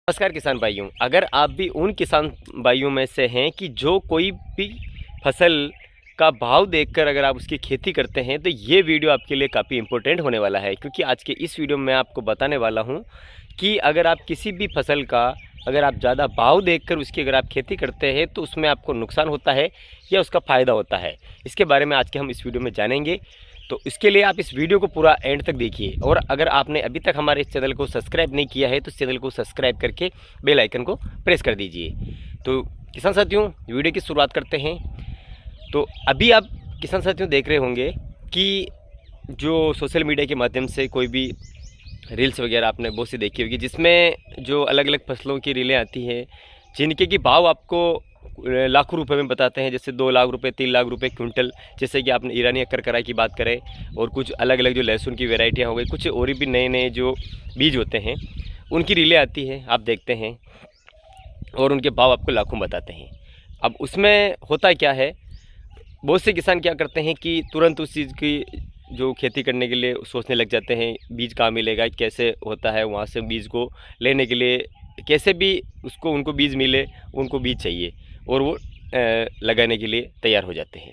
नमस्कार किसान भाइयों। अगर आप भी उन किसान भाइयों में से हैं कि जो कोई भी फसल का भाव देखकर अगर आप उसकी खेती करते हैं तो ये वीडियो आपके लिए काफ़ी इम्पोर्टेंट होने वाला है, क्योंकि आज के इस वीडियो में मैं आपको बताने वाला हूँ कि अगर आप किसी भी फसल का अगर आप ज़्यादा भाव देखकर उसकी अगर आप खेती करते हैं तो उसमें आपको नुकसान होता है या उसका फ़ायदा होता है। इसके बारे में आज के हम इस वीडियो में जानेंगे। तो इसके लिए आप इस वीडियो को पूरा एंड तक देखिए, और अगर आपने अभी तक हमारे इस चैनल को सब्सक्राइब नहीं किया है तो इस चैनल को सब्सक्राइब करके बेल आइकन को प्रेस कर दीजिए। तो किसान साथियों, वीडियो की शुरुआत करते हैं। तो अभी आप किसान साथियों देख रहे होंगे कि जो सोशल मीडिया के माध्यम से कोई भी रील्स वगैरह आपने बहुत सी देखी होगी, जिसमें जो अलग अलग फसलों की रीलें आती हैं जिनके की भाव आपको लाखों रुपए में बताते हैं, जैसे 2 लाख रुपए 3 लाख रुपए क्विंटल। जैसे कि आपने ईरानी अक्कर की बात करें, और कुछ अलग अलग जो लहसुन की वेराइटियाँ हो गई, कुछ और भी नए नए जो बीज होते हैं उनकी रीलें आती हैं, आप देखते हैं, और उनके भाव आपको लाखों बताते हैं। अब उसमें होता क्या है, बहुत से किसान क्या करते हैं कि तुरंत उस चीज़ की जो खेती करने के लिए सोचने लग जाते हैं, बीज कहाँ मिलेगा, कैसे होता है, वहाँ से बीज को लेने के लिए कैसे भी उसको उनको बीज मिले, उनको बीज चाहिए और वो लगाने के लिए तैयार हो जाते हैं।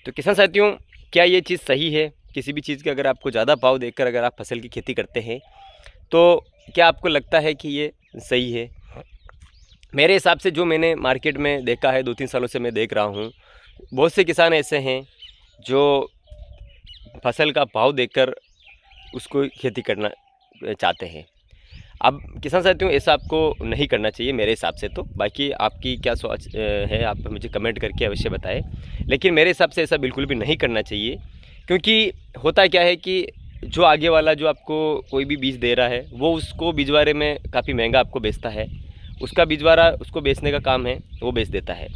तो किसान साथियों, क्या ये चीज़ सही है? किसी भी चीज़ के अगर आपको ज़्यादा भाव देखकर अगर आप फसल की खेती करते हैं तो क्या आपको लगता है कि ये सही है? मेरे हिसाब से जो मैंने मार्केट में देखा है, 2-3 सालों से मैं देख रहा हूँ, बहुत से किसान ऐसे हैं जो फसल का भाव देखकर उसको खेती करना चाहते हैं। अब किसान साथियों, ऐसा आपको नहीं करना चाहिए मेरे हिसाब से। तो बाकी आपकी क्या सोच है, आप मुझे कमेंट करके अवश्य बताएं। लेकिन मेरे हिसाब से ऐसा बिल्कुल भी नहीं करना चाहिए, क्योंकि होता क्या है कि जो आगे वाला जो आपको कोई भी बीज दे रहा है वो उसको बीजवारे में काफ़ी महंगा आपको बेचता है। उसका बीजवारा उसको बेचने का काम है, वो बेच देता है।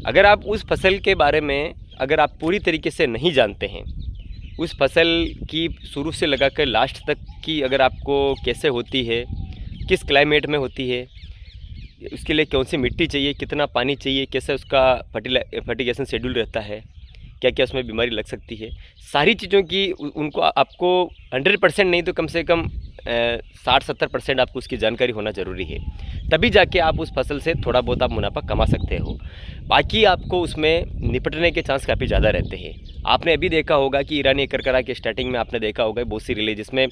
अगर आप उस फसल के बारे में अगर आप पूरी तरीके से नहीं जानते हैं, उस फसल की शुरू से लगाकर लास्ट तक की अगर आपको कैसे होती है, किस क्लाइमेट में होती है, उसके लिए कौन सी मिट्टी चाहिए, कितना पानी चाहिए, कैसे उसका फर्टिगेशन शेड्यूल रहता है, क्या क्या उसमें बीमारी लग सकती है, सारी चीज़ों की उनको आपको 100% नहीं तो कम से कम 60-70% आपको उसकी जानकारी होना ज़रूरी है। तभी जाके आप उस फसल से थोड़ा बहुत आप मुनाफा कमा सकते हो। बाकी आपको उसमें निपटने के चांस काफ़ी ज़्यादा रहते हैं। आपने अभी देखा होगा कि ईरानी अक्कर के स्टार्टिंग में आपने देखा होगा बहुत सी रीलें जिसमें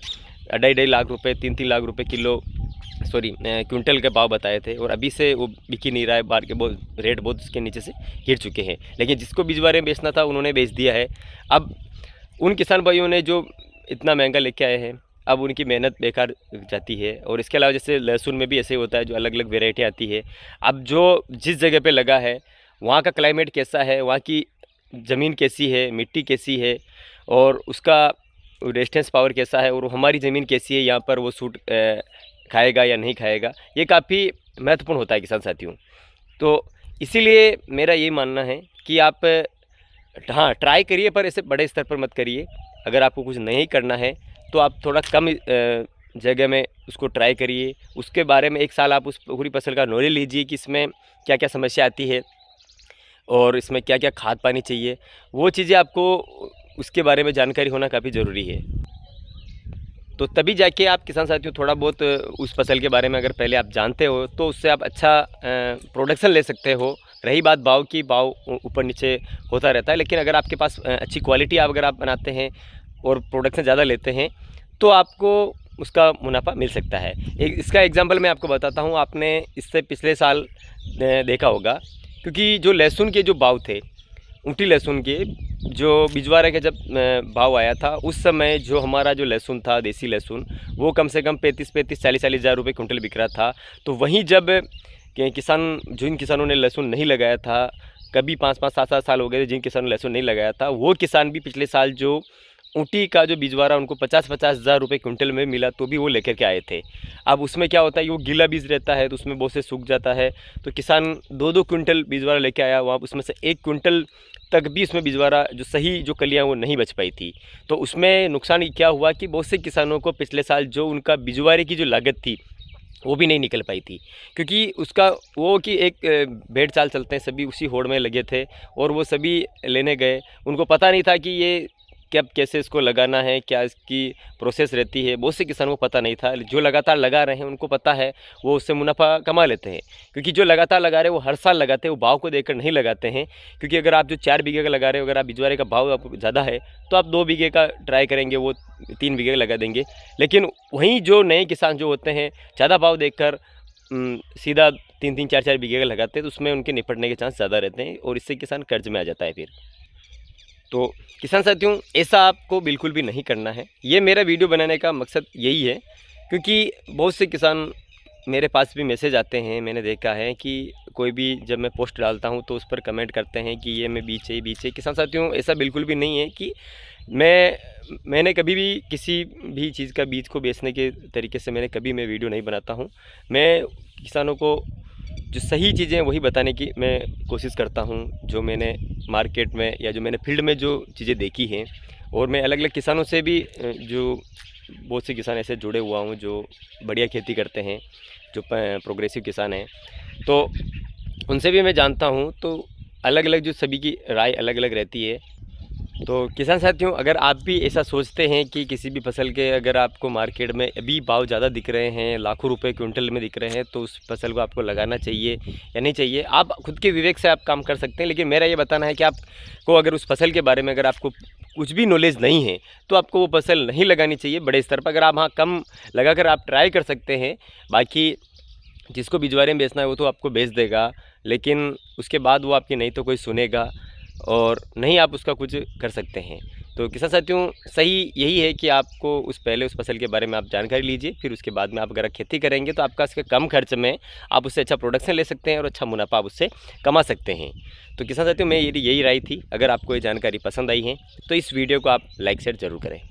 2.5 लाख रुपए 3-3 लाख रुपए किलो क्विंटल के भाव बताए थे, और अभी से वो बिक ही नहीं रहा है। बाहर के बहुत रेट बहुत उसके नीचे से गिर चुके हैं, लेकिन जिसको बीजवारे में बेचना था उन्होंने बेच दिया है। अब उन किसान भाइयों ने जो इतना महंगा लेके आए हैं, अब उनकी मेहनत बेकार जाती है। और इसके अलावा जैसे लहसुन में भी ऐसे होता है, जो अलग अलग वेराइटी आती है। अब जो जिस जगह पे लगा है वहाँ का क्लाइमेट कैसा है, वहाँ की ज़मीन कैसी है, मिट्टी कैसी है, और उसका रेजिस्टेंस पावर कैसा है, और हमारी ज़मीन कैसी है, यहाँ पर वो सूट खाएगा या नहीं खाएगा, ये काफ़ी महत्वपूर्ण होता है किसान साथियों। तो इसीलिए मेरा ये मानना है कि आप हाँ ट्राई करिए, पर ऐसे बड़े स्तर पर मत करिए। अगर आपको कुछ नहीं करना है तो आप थोड़ा कम जगह में उसको ट्राई करिए। उसके बारे में 1 साल आप उस पूरी फसल का नॉलेज लीजिए कि इसमें क्या क्या समस्या आती है और इसमें क्या क्या खाद पानी चाहिए। वो चीज़ें आपको उसके बारे में जानकारी होना काफ़ी ज़रूरी है। तो तभी जाके आप किसान साथियों थोड़ा बहुत उस फसल के बारे में अगर पहले आप जानते हो तो उससे आप अच्छा प्रोडक्शन ले सकते हो। रही बात भाव की, भाव ऊपर नीचे होता रहता है, लेकिन अगर आपके पास अच्छी क्वालिटी अगर आप बनाते हैं और प्रोडक्शन ज़्यादा लेते हैं तो आपको उसका मुनाफा मिल सकता है। इसका एग्जांपल मैं आपको बताता हूँ। आपने इससे पिछले साल देखा होगा, क्योंकि जो लहसुन के जो भाव थे, ऊँटी लहसुन के जो बिजवारे का जब भाव आया था, उस समय जो हमारा जो लहसुन था, देसी लहसुन, वो कम से कम 35-40 हज़ार रुपये कुंटल बिक रहा था। तो वहीं जब जिन किसानों ने लहसुन नहीं लगाया था, कभी 5-5 7-7 साल हो गए जिन किसानों ने लहसुन नहीं लगाया था, वो किसान भी पिछले साल जो ऊँटी का जो बिजवारा उनको 50-50 हज़ार रुपये कुंटल में मिला, तो भी वो लेकर के आए थे। अब उसमें क्या होता है कि वो गीला बीज रहता है तो उसमें बहुत से सूख जाता है, तो किसान 2-2 क्विंटल बिजवारा लेके आया, वहाँ उसमें से 1 क्विंटल तक भी उसमें बिजवारा जो सही जो कलियाँ वो नहीं बच पाई थी। तो उसमें नुकसान क्या हुआ कि बहुत से किसानों को पिछले साल जो उनका बिजवारे की जो लागत थी वो भी नहीं निकल पाई थी, क्योंकि उसका वो कि एक भेड़ चाल चलते हैं, सभी उसी होड़ में लगे थे और वो सभी लेने गए। उनको पता नहीं था कि ये कब कैसे इसको लगाना है, क्या इसकी प्रोसेस रहती है, बहुत से किसानों को पता नहीं था। जो लगातार लगा रहे हैं उनको पता है, वो उससे मुनाफा कमा लेते हैं। क्योंकि जो लगातार लगा रहे हैं वो हर साल लगाते हैं, वो भाव को देखकर नहीं लगाते हैं। क्योंकि अगर आप जो 4 बीघे का लगा रहे हो, अगर आप बिजवारे का भाव आपको ज़्यादा है तो आप 2 बीघे का ट्राई करेंगे, वो 3 बीघे का लगा देंगे। लेकिन वहीं जो नए किसान जो होते हैं ज़्यादा भाव देखकर सीधा 3-3, 4-4 बीघे का लगाते हैं, तो उसमें उनके निपटने के चांस ज़्यादा रहते हैं और इससे किसान कर्ज में आ जाता है फिर। तो किसान साथियों, ऐसा आपको बिल्कुल भी नहीं करना है। ये मेरा वीडियो बनाने का मकसद यही है, क्योंकि बहुत से किसान मेरे पास भी मैसेज आते हैं। मैंने देखा है कि कोई भी जब मैं पोस्ट डालता हूँ तो उस पर कमेंट करते हैं कि ये मैं बीज चाहिए, बीज चाहिए। किसान साथियों, ऐसा बिल्कुल भी नहीं है कि मैंने कभी भी किसी भी चीज़ का बीज को बेचने के तरीके से मैं वीडियो नहीं बनाता हूँ। मैं किसानों को जो सही चीज़ें हैं वही बताने की मैं कोशिश करता हूँ, जो मैंने मार्केट में या जो मैंने फील्ड में जो चीज़ें देखी हैं। और मैं अलग अलग किसानों से भी जो बहुत से किसान ऐसे जुड़े हुआ हूँ जो बढ़िया खेती करते हैं, जो प्रोग्रेसिव किसान हैं, तो उनसे भी मैं जानता हूँ। तो अलग अलग जो सभी की राय अलग अलग रहती है। तो किसान साथियों, अगर आप भी ऐसा सोचते हैं कि किसी भी फसल के अगर आपको मार्केट में अभी भाव ज़्यादा दिख रहे हैं, लाखों रुपए क्विंटल में दिख रहे हैं, तो उस फसल को आपको लगाना चाहिए या नहीं चाहिए, आप खुद के विवेक से आप काम कर सकते हैं। लेकिन मेरा ये बताना है कि आपको अगर उस फसल के बारे में अगर आपको कुछ भी नॉलेज नहीं है तो आपको वो फसल नहीं लगानी चाहिए बड़े स्तर पर। अगर आप हाँ कम लगाकर आप ट्राई कर सकते हैं, बाकी जिसको बिजवारे में बेचना है वो तो आपको बेच देगा, लेकिन उसके बाद वो आपकी नहीं तो कोई सुनेगा और नहीं आप उसका कुछ कर सकते हैं। तो किसान साथियों, सही यही है कि आपको पहले उस फसल के बारे में आप जानकारी लीजिए, फिर उसके बाद में आप अगर खेती करेंगे तो आपका इसके कम खर्च में आप उससे अच्छा प्रोडक्शन ले सकते हैं और अच्छा मुनाफा आप उससे कमा सकते हैं। तो किसान साथियों, मैं यही राय थी। अगर आपको ये जानकारी पसंद आई है तो इस वीडियो को आप लाइक शेयर ज़रूर करें।